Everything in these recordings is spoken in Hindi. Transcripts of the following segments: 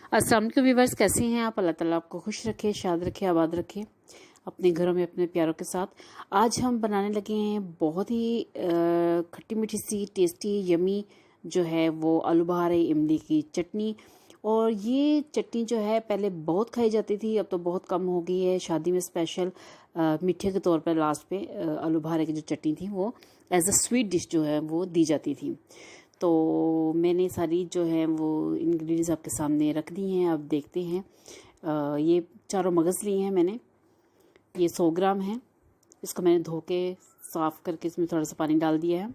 अस्सलाम वालेकुम व्यूअर्स, कैसे हैं आप? अल्लाह ताला आपको खुश रखे, शाद रखे, आबाद रखे अपने घरों में अपने प्यारों के साथ। आज हम बनाने लगे हैं बहुत ही खट्टी मीठी सी टेस्टी यमी जो है वो आलू बहारे इमली की चटनी। और ये चटनी जो है पहले बहुत खाई जाती थी, अब तो बहुत कम हो गई है। शादी में स्पेशल मीठे के तौर पर लास्ट पे आलू बहारे की जो चटनी थी वो एज अ स्वीट डिश जो है वो दी जाती थी। तो मैंने सारी जो है वो इंग्रेडिएंट्स आपके सामने रख दी हैं। अब देखते हैं। ये चारों मगज़ लिए हैं मैंने, ये 100 ग्राम है। इसको मैंने धो के साफ़ करके इसमें थोड़ा सा पानी डाल दिया है।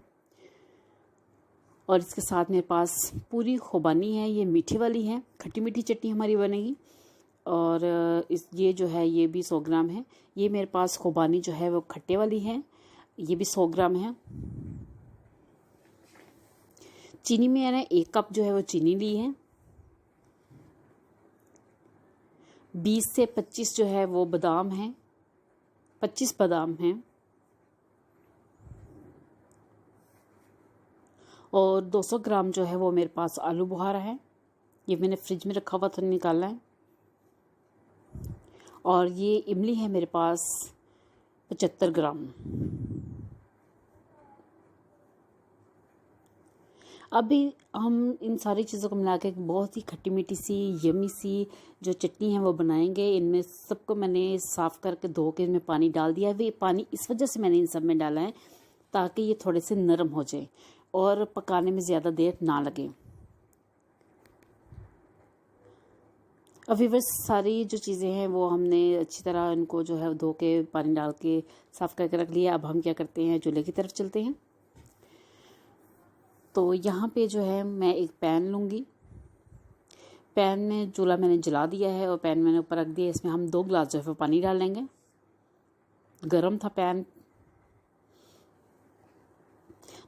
और इसके साथ मेरे पास पूरी खुबानी है, ये मीठी वाली है, खट्टी मीठी चटनी हमारी बनेगी। और ये जो है ये भी 100 ग्राम है। ये मेरे पास खुबानी जो है वो खट्टे वाली है, ये भी 100 ग्राम है। चीनी में मैंने 1 कप जो है वो चीनी ली है। 20 से 25 जो है वो बादाम हैं, 25 बादाम हैं। और 200 ग्राम जो है वो मेरे पास आलू बुखारा है, ये मैंने फ्रिज में रखा हुआ था, निकाला है। और ये इमली है मेरे पास 75 ग्राम। अभी हम इन सारी चीज़ों को मिला के बहुत ही खट्टी मीठी सी यमी सी जो चटनी है वो बनाएंगे। इनमें सबको मैंने साफ़ करके धो के इनमें पानी डाल दिया है। वे पानी इस वजह से मैंने इन सब में डाला है ताकि ये थोड़े से नरम हो जाए और पकाने में ज़्यादा देर ना लगे। अब व्यूअर्स, सारी जो चीज़ें हैं वो हमने अच्छी तरह इनको जो है धो के पानी डाल के साफ़ करके रख लिया। अब हम क्या करते हैं, चूल्हे की तरफ चलते हैं। तो यहाँ पे जो है मैं एक पैन लूँगी। पैन में चूल्हा मैंने जला दिया है और पैन मैंने ऊपर रख दिया। इसमें हम 2 गिलास जो है वो पानी डालेंगे। गरम था पैन।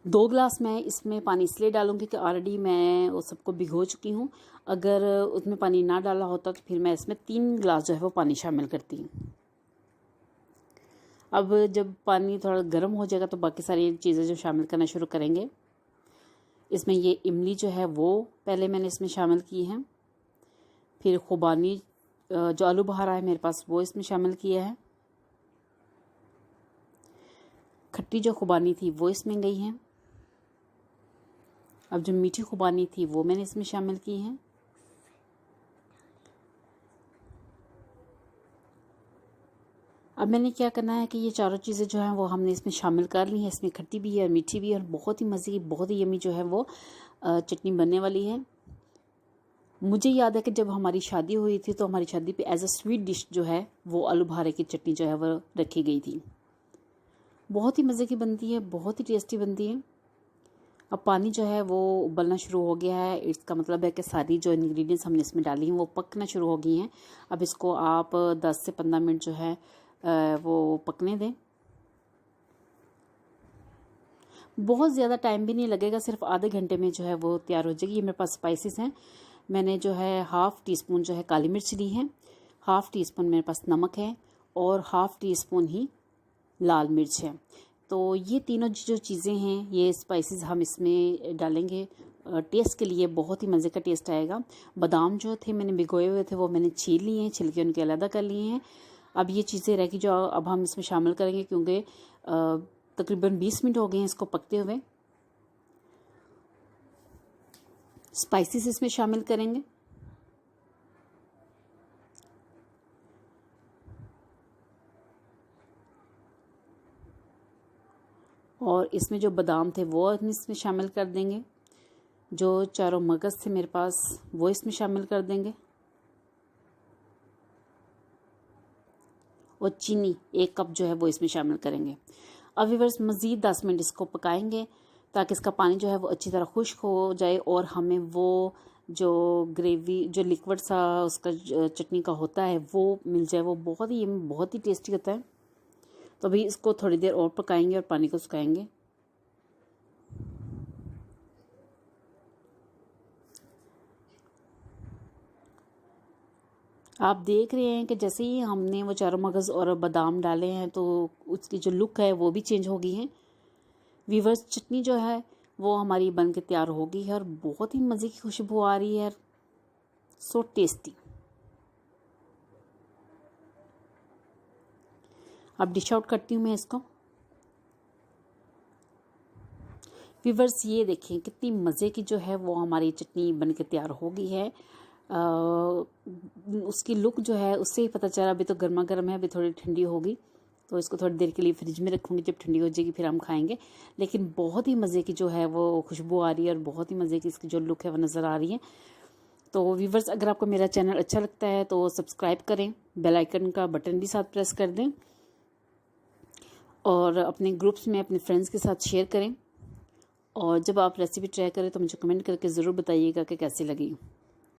2 गिलास मैं इसमें पानी इसलिए डालूंगी कि ऑलरेडी मैं वो सबको भिगो चुकी हूँ। अगर उसमें पानी ना डाला होता तो फिर मैं इसमें 3 गिलास जो है वो पानी शामिल करती हूँ। अब जब पानी थोड़ा गर्म हो जाएगा तो बाकी सारी चीज़ें जो शामिल करना शुरू करेंगे। इसमें ये इमली जो है वो पहले मैंने इसमें शामिल की है। फिर खुबानी जो आलू बहारा है मेरे पास वो इसमें शामिल किया है। खट्टी जो खुबानी थी वो इसमें गई है। अब जो मीठी खुबानी थी वो मैंने इसमें शामिल की है। अब मैंने क्या करना है कि ये चारों चीज़ें जो हैं वो हमने इसमें शामिल कर ली हैं। इसमें खट्टी भी है और मीठी भी है और बहुत ही मज़े की, बहुत ही यमी जो है वो चटनी बनने वाली है। मुझे याद है कि जब हमारी शादी हुई थी तो हमारी शादी पे एज अ स्वीट डिश जो है वो आलू बहारे की चटनी जो है वो रखी गई थी। बहुत ही मज़े की बनती है, बहुत ही टेस्टी बनती है। अब पानी जो है वो उबलना शुरू हो गया है। इसका मतलब है कि सारी जो इंग्रेडिएंट्स हमने इसमें डाली हैं वो पकना शुरू हो गई हैं। अब इसको आप 10 से 15 मिनट जो है वो पकने दें। बहुत ज़्यादा टाइम भी नहीं लगेगा, सिर्फ आधे घंटे में जो है वो तैयार हो जाएगी। ये मेरे पास स्पाइसेस हैं। मैंने जो है 1/2 टीस्पून जो है काली मिर्च ली है, 1/2 टीस्पून मेरे पास नमक है और 1/2 टीस्पून ही लाल मिर्च है। तो ये तीनों जो चीज़ें हैं, ये स्पाइसेस हम इसमें डालेंगे। टेस्ट के लिए बहुत ही मज़े का टेस्ट आएगा। बादाम जो थे मैंने भिगोए हुए थे वो मैंने छील लिए हैं, छिलके उनके अलग कर लिए हैं। अब ये चीज़ें रहेगी जो अब हम इसमें शामिल करेंगे, क्योंकि तकरीबन 20 मिनट हो गए हैं इसको पकते हुए। स्पाइसेस इसमें शामिल करेंगे। और इसमें जो बादाम थे वो हम इसमें शामिल कर देंगे। जो चारों मगज़ थे मेरे पास वो इसमें शामिल कर देंगे। और चीनी 1 कप जो है वो इसमें शामिल करेंगे। अब व्यूअर्स, मज़ीद 10 मिनट इसको पकाएंगे ताकि इसका पानी जो है वो अच्छी तरह खुश्क हो जाए और हमें वो जो ग्रेवी, जो लिक्विड सा उसका चटनी का होता है वो मिल जाए। वो बहुत ही टेस्टी होता है। तो अभी इसको थोड़ी देर और पकाएंगे और पानी को सुखाएंगे। आप देख रहे हैं कि जैसे ही हमने वो चारों मगज़ और बादाम डाले हैं तो उसकी जो लुक है वो भी चेंज हो गई है। वीवर्स, चटनी जो है वो हमारी बन के तैयार हो गई है और बहुत ही मज़े की खुशबू आ रही है। So tasty. अब डिश आउट करती हूँ मैं इसको। व्यूअर्स ये देखिए कितनी मज़े की जो है वो हमारी चटनी बन के तैयार हो गई है। उसकी लुक जो है उससे ही पता चला। अभी तो गर्मा गर्म है, अभी थोड़ी ठंडी होगी तो इसको थोड़ी देर के लिए फ्रिज में रखूँगी, जब ठंडी हो जाएगी फिर हम खाएंगे। लेकिन बहुत ही मज़े की जो है वो खुशबू आ रही है और बहुत ही मज़े की इसकी जो लुक है वो नज़र आ रही है। तो व्यूअर्स अगर आपको मेरा चैनल अच्छा लगता है तो सब्सक्राइब करें, बेल आइकन का बटन भी साथ प्रेस कर दें और अपने ग्रुप्स में अपने फ्रेंड्स के साथ शेयर करें। और जब आप रेसिपी ट्राई करें तो मुझे कमेंट करके ज़रूर बताइएगा कि कैसी लगी।